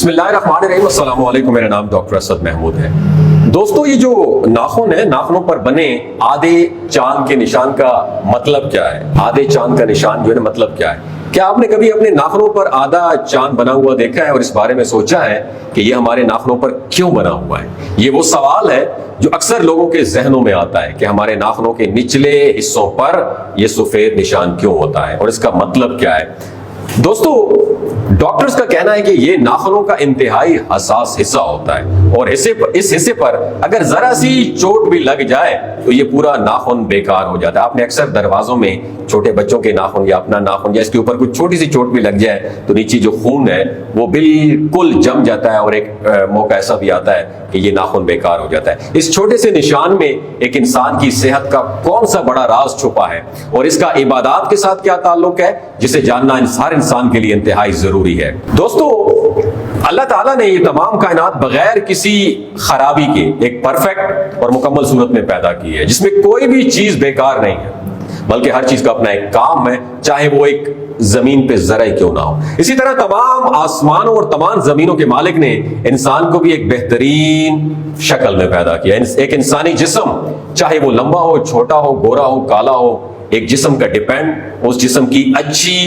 بسم اللہ الرحمن الرحیم، السلام علیکم۔ میرا نام ڈاکٹر اسد محمود ہے۔ دوستو، یہ جو ناخن ہے، ناخنوں پر بنے آدھے چاند کے نشان کا مطلب کیا ہے؟ آدھے چاند کا نشان جو ہے مطلب کیا ہے؟ کیا آپ نے کبھی اپنے ناخنوں پر آدھا چاند بنا ہوا دیکھا ہے اور اس بارے میں سوچا ہے کہ یہ ہمارے ناخنوں پر کیوں بنا ہوا ہے؟ یہ وہ سوال ہے جو اکثر لوگوں کے ذہنوں میں آتا ہے کہ ہمارے ناخنوں کے نچلے حصوں پر یہ سفید نشان کیوں ہوتا ہے اور اس کا مطلب کیا ہے؟ دوستو، ڈاکٹرز کا کہنا ہے کہ یہ ناخنوں کا انتہائی حساس حصہ ہوتا ہے اور اس حصے پر اگر ذرا سی چوٹ بھی لگ جائے تو یہ پورا ناخن بیکار ہو جاتا ہے۔ آپ نے اکثر دروازوں میں چھوٹے بچوں کے ناخن یا اپنا ناخن یا اس کے اوپر کچھ چھوٹی سی چوٹ بھی لگ جائے تو نیچے جو خون ہے وہ بالکل جم جاتا ہے اور ایک موقع ایسا بھی آتا ہے کہ یہ ناخن بیکار ہو جاتا ہے۔ اس چھوٹے سے نشان میں ایک انسان کی صحت کا کون سا بڑا راز چھپا ہے اور اس کا عبادات کے ساتھ کیا تعلق ہے، جسے جاننا ہر انسان کے لیے انتہائی ضروری ہے۔ دوستو، اللہ تعالیٰ نے یہ تمام کائنات بغیر کسی خرابی کے ایک پرفیکٹ اور مکمل صورت میں پیدا کی ہے، جس میں کوئی بھی چیز بیکار نہیں ہے، بلکہ ہر چیز کا اپنا ایک کام ہے، چاہے وہ ایک زمین پہ زرع کیوں نہ ہو۔ اسی طرح تمام آسمانوں اور تمام زمینوں کے مالک نے انسان کو بھی ایک بہترین شکل میں پیدا کیا۔ ایک انسانی جسم، چاہے وہ لمبا ہو، چھوٹا ہو، گورا ہو، کالا ہو، ایک جسم کا ڈیپینڈ اس جسم کی اچھی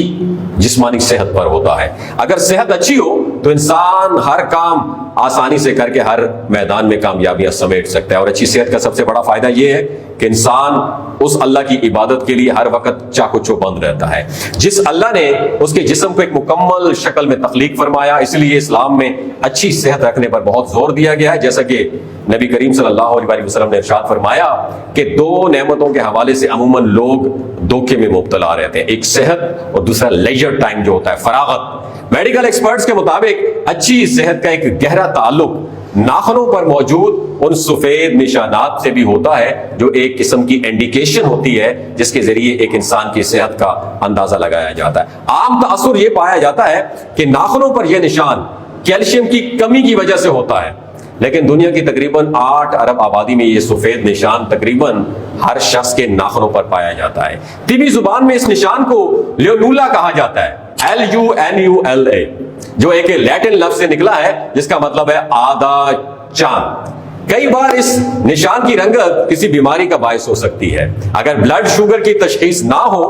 جسمانی صحت پر ہوتا ہے۔ اگر صحت اچھی ہو تو انسان ہر کام آسانی سے کر کے ہر میدان میں کامیابیاں سمیٹ سکتا ہے، اور اچھی صحت کا سب سے بڑا فائدہ یہ ہے کہ انسان اس اللہ کی عبادت کے لیے ہر وقت چاقو چوبند رہتا ہے۔ جس اللہ نے اس کے جسم کو ایک مکمل شکل میں تخلیق فرمایا، اس لیے اسلام میں اچھی صحت رکھنے پر بہت زور دیا گیا ہے، جیسا کہ نبی کریم صلی اللہ علیہ وسلم نے ارشاد فرمایا کہ دو نعمتوں کے حوالے سے عموماً لوگ دھوکے میں مبتلا رہتے ہیں، ایک صحت اور دوسرا لیجر ٹائم جو ہوتا ہے، فراغت۔ میڈیکل ایکسپرٹس کے مطابق اچھی صحت کا ایک گہرا تعلق ناخنوں پر موجود ان سفید نشانات سے بھی ہوتا ہے، جو ایک قسم کی انڈیکیشن ہوتی ہے جس کے ذریعے ایک انسان کی صحت کا اندازہ لگایا جاتا ہے۔ عام تاثر یہ پایا جاتا ہے کہ ناخنوں پر یہ نشان کیلشیم کی کمی کی وجہ سے ہوتا ہے، لیکن دنیا کی تقریباً 8 ارب آبادی میں یہ سفید نشان تقریباً ہر شخص کے ناخنوں پر پایا جاتا ہے۔ طبی زبان میں اس نشان کو لیونولا کہا جاتا ہے، LUNULA، جو ایک لیٹن لفظ سے نکلا ہے جس کا مطلب ہے آدھا چاند۔ کئی بار اس نشان کی رنگت کسی بیماری کا باعث ہو سکتی ہے۔ اگر بلڈ شوگر کی تشخیص نہ ہو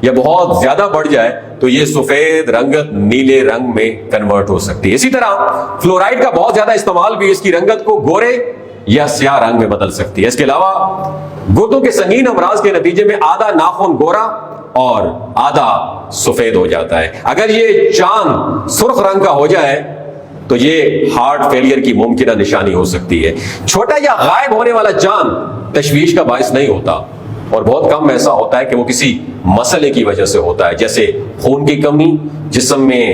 یا بہت زیادہ بڑھ جائے تو یہ سفید رنگت نیلے رنگ میں کنورٹ ہو سکتی ہے۔ اسی طرح فلورائڈ کا بہت زیادہ استعمال بھی اس کی رنگت کو گورے یا سیاہ رنگ میں بدل سکتی ہے۔ اس کے علاوہ گردوں کے سنگین امراض کے نتیجے میں آدھا ناخن گورا اور آدھا سفید ہو جاتا ہے۔ اگر یہ چاند سرخ رنگ کا ہو جائے تو یہ ہارٹ فیلئر کی ممکنہ نشانی ہو سکتی ہے۔ چھوٹا یا غائب ہونے والا چاند تشویش کا باعث نہیں ہوتا، اور بہت کم ایسا ہوتا ہے کہ وہ کسی مسئلے کی وجہ سے ہوتا ہے، جیسے خون کی کمی، جسم میں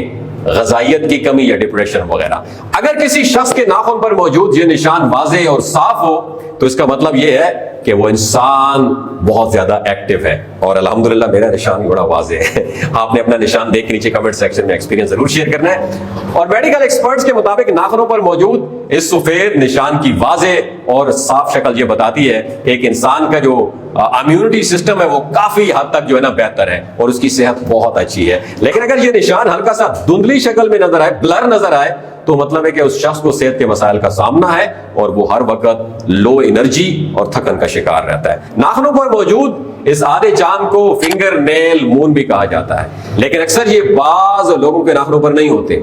غذائیت کی کمی یا ڈپریشن وغیرہ۔ اگر کسی شخص کے ناخن پر موجود یہ نشان واضح اور صاف ہو تو اس کا مطلب یہ ہے کہ وہ انسان بہت زیادہ ایکٹیو ہے، اور الحمدللہ میرا نشان بھی بڑا واضح ہے۔ آپ نے اپنا نشان دیکھ کے نیچے کمنٹ سیکشن میں ایکسپیرینس ضرور شیئر کرنا ہے۔ اور میڈیکل ایکسپرٹس کے مطابق ناخنوں پر موجود اس سفید نشان کی واضح اور صاف شکل یہ بتاتی ہے کہ ایک انسان کا جو امیونٹی سسٹم ہے وہ کافی حد تک جو ہے نا بہتر ہے اور اس کی صحت بہت اچھی ہے۔ لیکن اگر یہ نشان ہلکا سا دھندلی شکل میں نظر آئے، بلر نظر آئے، تو مطلب ہے کہ اس شخص کو صحت کے مسائل کا سامنا ہے اور وہ ہر وقت لو انرجی اور تھکن کا شکار رہتا ہے۔ ناخنوں پر موجود اس آدھے چاند کو فنگر نیل مون بھی کہا جاتا ہے، لیکن اکثر یہ بعض لوگوں کے ناخنوں پر نہیں ہوتے۔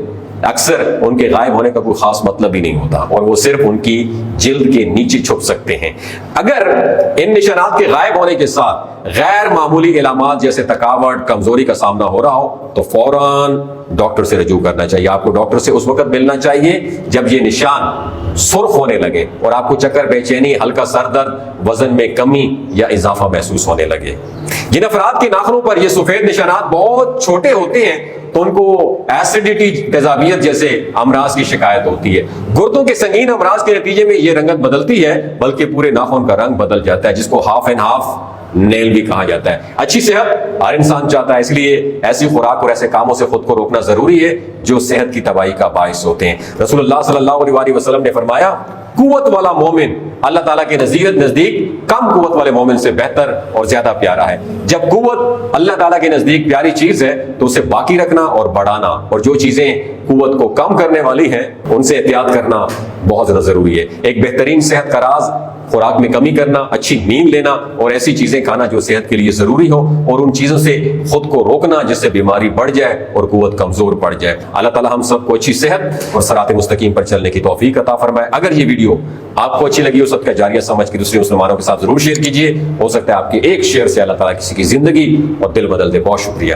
اکثر ان کے غائب ہونے کا کوئی خاص مطلب ہی نہیں ہوتا اور وہ صرف ان کی جلد کے نیچے چھپ سکتے ہیں۔ اگر ان نشانات کے غائب ہونے کے ساتھ غیر معمولی علامات جیسے تھکاوٹ، کمزوری کا سامنا ہو رہا ہو تو فوراً ڈاکٹر سے رجوع کرنا چاہیے۔ آپ کو ڈاکٹر سے اس وقت ملنا چاہیے جب یہ نشان سرخ ہونے لگے اور آپ کو چکر، بے چینی، ہلکا سر درد، وزن میں کمی یا اضافہ محسوس ہونے لگے۔ جن افراد کے ناخنوں پر یہ سفید نشانات بہت چھوٹے ہوتے ہیں تو ان کو ایسیڈیٹی، تیزابیت جیسے امراض کی شکایت ہوتی ہے۔ گردوں کے سنگین امراض کے نتیجے میں یہ رنگت بدلتی ہے، بلکہ پورے ناخن کا رنگ بدل جاتا ہے، جس کو ہاف اینڈ ہاف نیل بھی کہا جاتا ہے۔ اچھی صحت ہر انسان چاہتا ہے، اس لیے ایسی خوراک اور ایسے کاموں سے خود کو روکنا ضروری ہے جو صحت کی تباہی کا باعث ہوتے ہیں۔ رسول اللہ صلی اللہ علیہ وسلم نے فرمایا قوت والا مومن اللہ تعالیٰ کے نزدیک کم قوت والے مومن سے بہتر اور زیادہ پیارا ہے۔ جب قوت اللہ تعالیٰ کے نزدیک پیاری چیز ہے تو اسے باقی رکھنا اور بڑھانا، اور جو چیزیں قوت کو کم کرنے والی ہیں ان سے احتیاط کرنا بہت زیادہ ضروری ہے۔ ایک بہترین صحت کا راز خوراک میں کمی کرنا، اچھی نیند لینا اور ایسی چیزیں کھانا جو صحت کے لیے ضروری ہو، اور ان چیزوں سے خود کو روکنا جس سے بیماری بڑھ جائے اور قوت کمزور پڑ جائے۔ اللہ تعالیٰ ہم سب کو اچھی صحت اور صراط مستقیم پر چلنے کی توفیق عطا فرمائے۔ اگر یہ ویڈیو آپ کو اچھی لگی ہو، صدقہ جاریہ سمجھ کے دوسرے مسلمانوں کے ساتھ ضرور شیئر کیجیے، ہو سکتا ہے آپ کے ایک شیئر سے اللہ تعالیٰ کسی کی زندگی اور دل بدل دے۔ بہت شکریہ۔